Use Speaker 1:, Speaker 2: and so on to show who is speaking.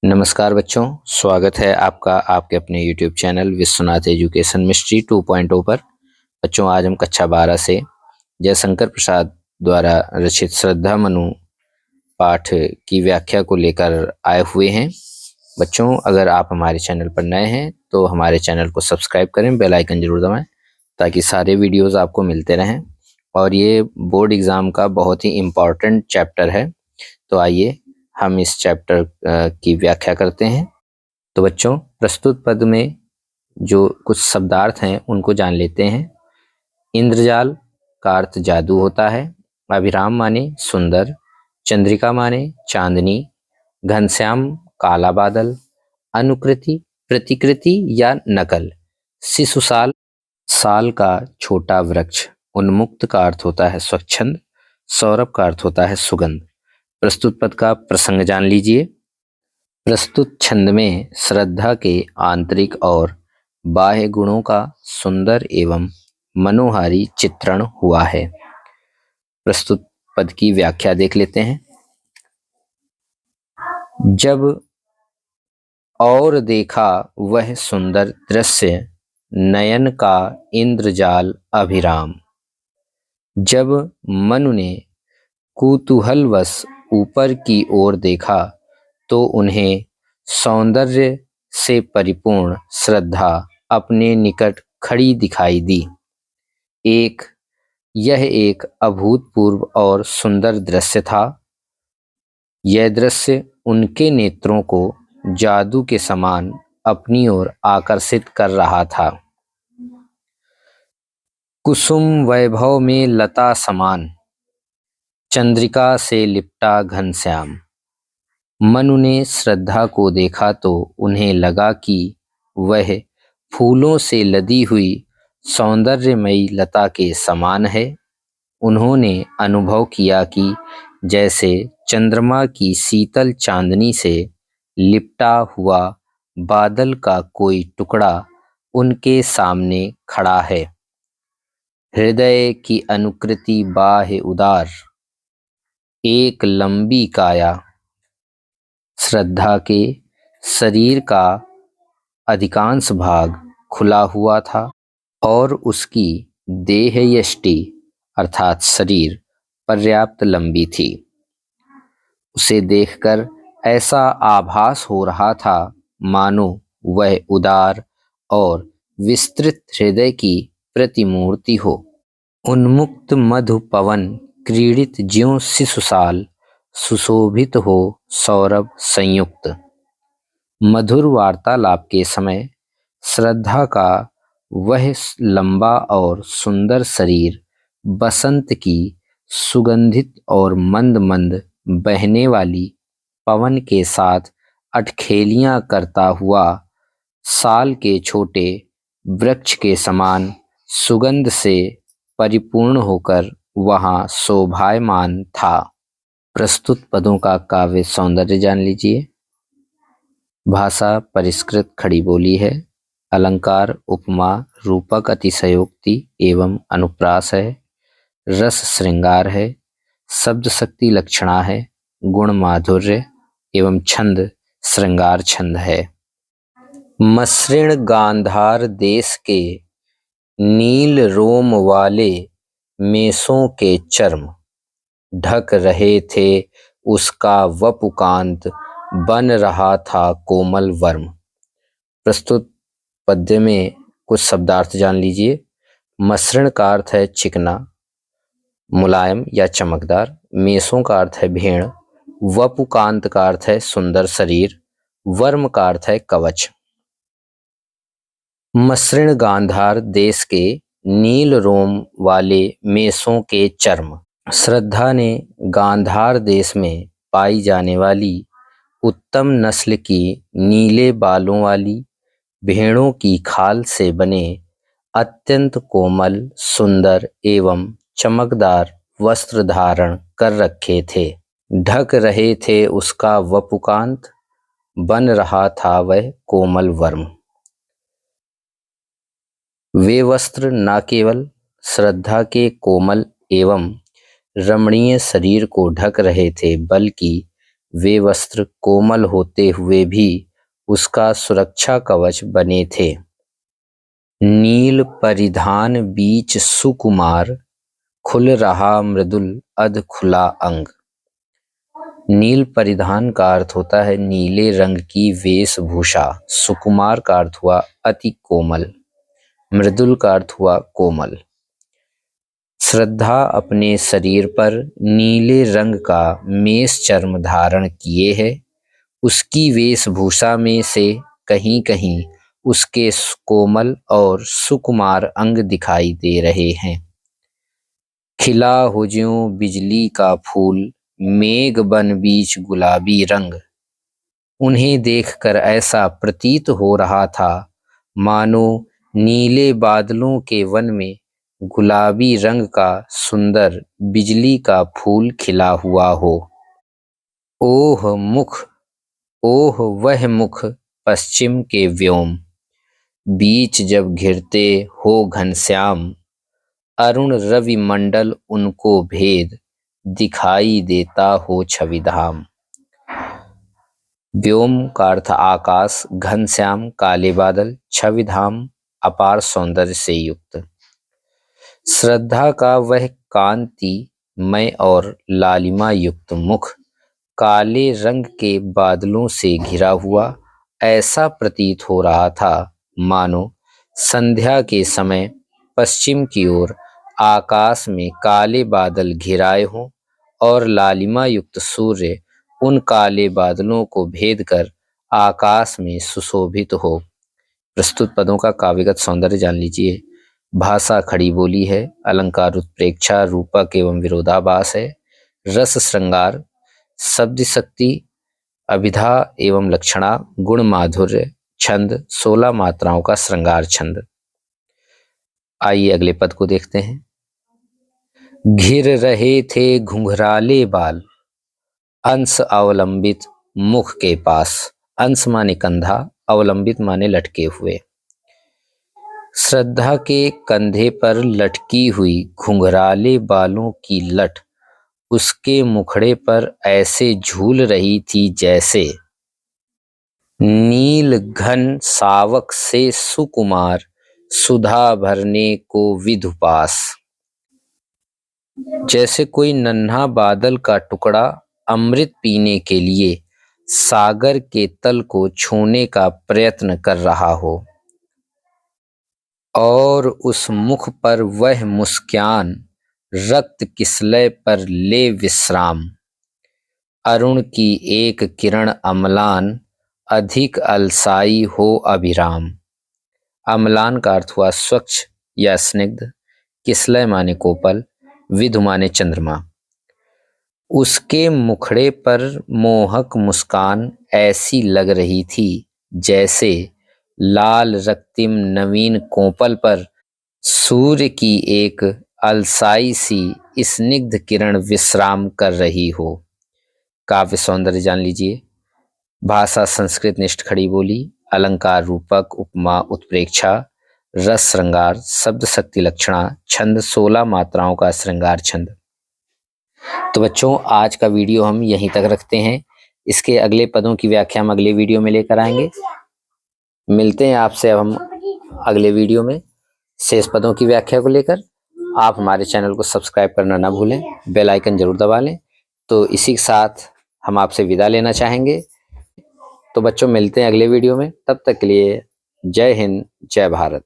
Speaker 1: नमस्कार बच्चों, स्वागत है आपका आपके अपने YouTube channel Vishwanath education mystery 2.0 पर। बच्चों, आज हम कक्षा 12 से जयशंकर प्रसाद द्वारा रचित श्रद्धा मनु पाठ की व्याख्या को लेकर आए हुए हैं। बच्चों, अगर आप हमारे चैनल पर नए हैं तो हमारे चैनल को सब्सक्राइब करें, बेल आइकन जरूर दबाएं ताकि सारे वीडियोज़ आपको मिलते रहें। और ये बोर्ड एग्ज़ाम का बहुत ही इम्पॉर्टेंट चैप्टर है, तो आइए हम इस चैप्टर की व्याख्या करते हैं। तो बच्चों, प्रस्तुत पद में जो कुछ शब्दार्थ हैं उनको जान लेते हैं। इंद्रजाल का अर्थ जादू होता है। अभिराम माने सुंदर, चंद्रिका माने चांदनी, घनश्याम काला बादल, अनुकृति प्रतिकृति या नकल, शिशुसाल साल का छोटा वृक्ष, उन्मुक्त का अर्थ होता है स्वच्छंद, सौरभ का अर्थ होता है सुगंध। प्रस्तुत पद का प्रसंग जान लीजिए। प्रस्तुत छंद में श्रद्धा के आंतरिक और बाह्य गुणों का सुंदर एवं मनोहारी चित्रण हुआ है। प्रस्तुत पद की व्याख्या देख लेते हैं। जब और देखा वह सुंदर दृश्य, नयन का इंद्रजाल अभिराम। जब मनु ने कुतूहलवश ऊपर की ओर देखा तो उन्हें सौंदर्य से परिपूर्ण श्रद्धा अपने निकट खड़ी दिखाई दी। यह एक अभूतपूर्व और सुंदर दृश्य था। यह दृश्य उनके नेत्रों को जादू के समान अपनी ओर आकर्षित कर रहा था। कुसुम वैभव में लता समान, चंद्रिका से लिपटा घनश्याम। मनु ने श्रद्धा को देखा तो उन्हें लगा कि वह फूलों से लदी हुई सौंदर्यमयी लता के समान है। उन्होंने अनुभव किया कि जैसे चंद्रमा की शीतल चांदनी से लिपटा हुआ बादल का कोई टुकड़ा उनके सामने खड़ा है। हृदय की अनुकृति बाह्य उदार, एक लंबी काया। श्रद्धा के शरीर का अधिकांश भाग खुला हुआ था और उसकी देहयष्टि अर्थात शरीर पर्याप्त लंबी थी। उसे देखकर ऐसा आभास हो रहा था मानो वह उदार और विस्तृत हृदय की प्रतिमूर्ति हो। उन्मुक्त मधु पवन क्रीडित ज्यों शिशुसाल, सुशोभित हो सौरभ संयुक्त। मधुर वार्तालाप के समय श्रद्धा का वह लंबा और सुंदर शरीर बसंत की सुगंधित और मंद मंद बहने वाली पवन के साथ अठखेलियां करता हुआ साल के छोटे वृक्ष के समान सुगंध से परिपूर्ण होकर वहां शोभायमान था। प्रस्तुत पदों का काव्य सौंदर्य जान लीजिए। भाषा परिष्कृत खड़ी बोली है। अलंकार उपमा रूपक अतिशयोक्ति एवं अनुप्रास है। रस श्रृंगार है। शब्द शक्ति लक्षणा है। गुण माधुर्य एवं छंद श्रृंगार छंद है। मसृण गांधार देश के नील रोम वाले मेसों के चर्म, ढक रहे थे उसका वपुकांत, बन रहा था कोमल वर्म। प्रस्तुत पद्य में कुछ शब्दार्थ जान लीजिए। मसृण का अर्थ है चिकना, मुलायम या चमकदार। मेसों का अर्थ है भेड़। वपुकांत का अर्थ है सुंदर शरीर। वर्म का अर्थ है कवच। मसृण गांधार देश के नील रोम वाले मेसों के चर्म। श्रद्धा ने गांधार देश में पाई जाने वाली उत्तम नस्ल की नीले बालों वाली भेड़ों की खाल से बने अत्यंत कोमल, सुंदर एवं चमकदार वस्त्र धारण कर रखे थे। ढक रहे थे उसका वपुकांत, बन रहा था वह कोमल वर्म। वे वस्त्र न केवल श्रद्धा के कोमल एवं रमणीय शरीर को ढक रहे थे, बल्कि वे वस्त्र कोमल होते हुए भी उसका सुरक्षा कवच बने थे। नील परिधान बीच सुकुमार, खुल रहा मृदुल अध खुला अंग। नील परिधान का अर्थ होता है नीले रंग की वेशभूषा। सुकुमार का अर्थ हुआ अति कोमल। मृदुल का अर्थ हुआ कोमल। श्रद्धा अपने शरीर पर नीले रंग का मेष चर्म धारण किए है। उसकी वेशभूषा में से कहीं कहीं उसके कोमल और सुकुमार अंग दिखाई दे रहे हैं। खिला हो ज्यों बिजली का फूल, मेघ बन बीच गुलाबी रंग। उन्हें देखकर ऐसा प्रतीत हो रहा था मानो नीले बादलों के वन में गुलाबी रंग का सुंदर बिजली का फूल खिला हुआ हो। ओह मुख, ओह वह मुख पश्चिम के व्योम, बीच जब घिरते हो घनश्याम। अरुण रवि मंडल उनको भेद, दिखाई देता हो छविधाम। व्योम का अर्थ आकाश, घनश्याम काले बादल, छविधाम अपार सौंदर्य से युक्त। श्रद्धा का वह कांतिमय और लालिमा युक्त मुख काले रंग के बादलों से घिरा हुआ ऐसा प्रतीत हो रहा था मानो संध्या के समय पश्चिम की ओर आकाश में काले बादल घिराए हों और लालिमा युक्त सूर्य उन काले बादलों को भेद कर आकाश में सुशोभित हो। प्रस्तुत पदों का काव्यगत सौंदर्य जान लीजिए। भाषा खड़ी बोली है, अलंकार उत्प्रेक्षा, रूपक एवं विरोधाभास है, रस श्रृंगार, शब्द शक्ति, अभिधा एवं लक्षणा, गुण माधुर्य, छंद 16 मात्राओं का श्रृंगार छंद। आइए अगले पद को देखते हैं। घिर रहे थे घुंघराले बाल, अंश अवलंबित मुख के पास। अंश माने कंधा, अवलंबित माने लटके हुए। श्रद्धा के कंधे पर लटकी हुई घुंघराले बालों की लट उसके मुखड़े पर ऐसे झूल रही थी जैसे नील घन सावक से सुकुमार सुधा भरने को विधुपास। जैसे कोई नन्हा बादल का टुकड़ा अमृत पीने के लिए सागर के तल को छूने का प्रयत्न कर रहा हो और उस मुख पर वह मुस्कान रक्त किसलय पर ले विश्राम। अरुण की एक किरण अम्लान, अधिक अलसाई हो अभिराम। अम्लान का अर्थ हुआ स्वच्छ या स्निग्ध, किसलय माने कोपल, विधु माने चंद्रमा। उसके मुखड़े पर मोहक मुस्कान ऐसी लग रही थी जैसे लाल रक्तिम नवीन कोपल पर सूर्य की एक अलसाई सी स्निग्ध किरण विश्राम कर रही हो। काव्य सौंदर्य जान लीजिए। भाषा संस्कृत निष्ठ खड़ी बोली, अलंकार रूपक, उपमा उत्प्रेक्षा, रस श्रृंगार, शब्द शक्ति लक्षणा, छंद 16 मात्राओं का श्रृंगार छंद। तो बच्चों आज का वीडियो हम यहीं तक रखते हैं। इसके अगले पदों की व्याख्या हम अगले वीडियो में लेकर आएंगे। मिलते हैं आपसे अब हम अगले वीडियो में शेष पदों की व्याख्या को लेकर। आप हमारे चैनल को सब्सक्राइब करना ना भूलें, बेल आइकन जरूर दबा लें। तो इसी के साथ हम आपसे विदा लेना चाहेंगे। तो बच्चों मिलते हैं अगले वीडियो में, तब तक के लिए जय हिंद, जय भारत।